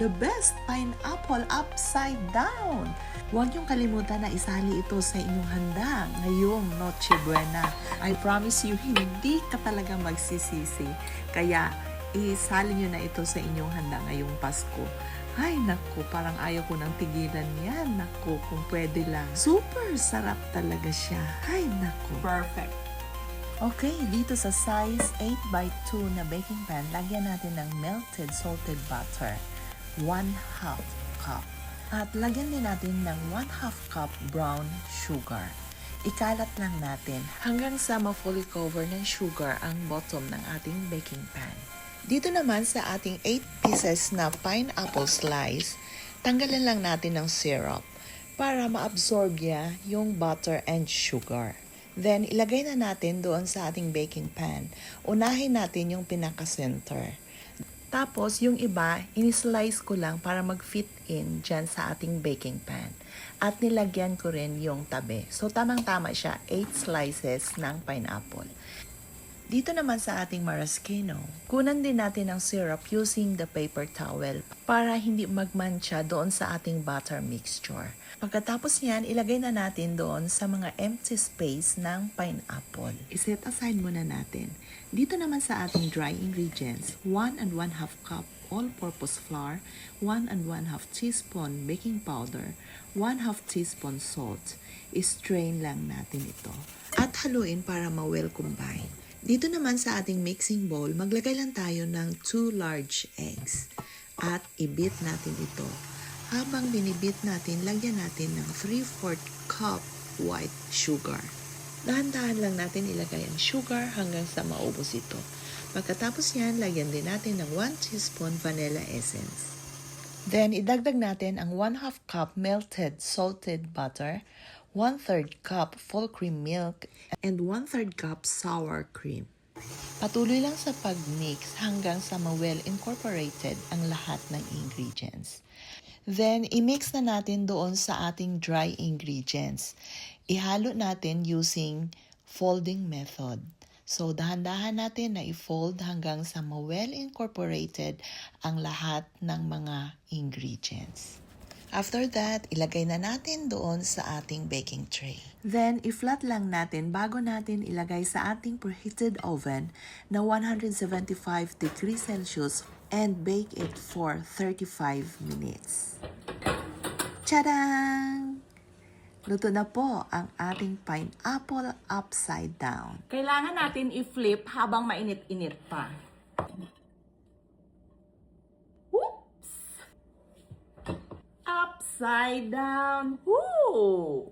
the best pineapple upside down! Huwag niyong kalimutan na isali ito sa inyong handa ngayong Noche Buena. I promise you, hindi ka talaga magsisisi. Kaya, isali niyo na ito sa inyong handa ngayong Pasko. Ay, naku, parang ayaw ko nang tigilan yan. Naku, kung pwede lang. Super sarap talaga siya. Ay, naku. Perfect. Okay, dito sa size 8x2 na baking pan, lagyan natin ng melted salted butter, 1/2 cup. At lagyan din natin ng 1/2 cup brown sugar. Ikalat lang natin hanggang sa ma-fully cover ng sugar ang bottom ng ating baking pan. Dito naman sa ating 8 pieces na pineapple slice, tanggalin lang natin ng syrup para ma-absorb niya yung butter and sugar. Then, ilagay na natin doon sa ating baking pan. Unahin natin yung pinaka-center. Tapos, yung iba, in-slice ko lang para mag-fit in dyan sa ating baking pan. At nilagyan ko rin yung tabi. So, tamang-tama siya, 8 slices ng pineapple. Dito naman sa ating maraschino, kunan din natin ang syrup using the paper towel para hindi magmancha doon sa ating butter mixture. Pagkatapos niyan, ilagay na natin doon sa mga empty space ng pineapple. I-set aside muna natin. Dito naman sa ating dry ingredients, 1 1/2 cup all-purpose flour, 1 1/2 teaspoon baking powder, 1/2 teaspoon salt. I-strain lang natin ito. At haluin para ma-well combine. Dito naman sa ating mixing bowl, maglagay lang tayo ng 2 large eggs. At i-beat natin ito. Habang binibit natin, lagyan natin ng 3/4 cup white sugar. Dahan-dahan lang natin ilagay ang sugar hanggang sa maubos ito. Pagkatapos yan, lagyan din natin ng 1 teaspoon vanilla essence. Then, idagdag natin ang 1/2 cup melted salted butter, 1/3 cup full cream milk, and 1/3 cup sour cream. Patuloy lang sa pag-mix hanggang sa ma-well incorporated ang lahat ng ingredients. Then, i-mix na natin doon sa ating dry ingredients. Ihalo natin using folding method. So, dahan-dahan natin na i-fold hanggang sa ma-well incorporated ang lahat ng mga ingredients. After that, ilagay na natin doon sa ating baking tray. Then, i-flat lang natin bago natin ilagay sa ating preheated oven na 175 degrees Celsius and bake it for 35 minutes. Tadang! Luto na po ang ating pineapple upside down. Kailangan natin i-flip habang mainit-init pa. Oops! Upside down. Woo!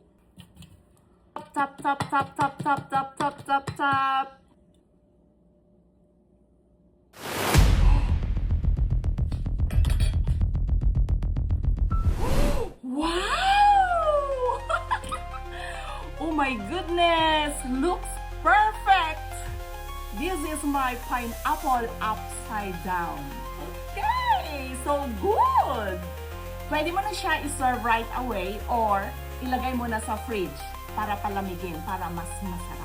Tap, tap, tap, tap, tap, tap, tap, tap, tap. Wow! Oh my goodness! Looks perfect! This is my pineapple upside down. Okay! So good! Pwede mo na siya i-serve right away or ilagay mo na sa fridge para palamigin, para mas masarap.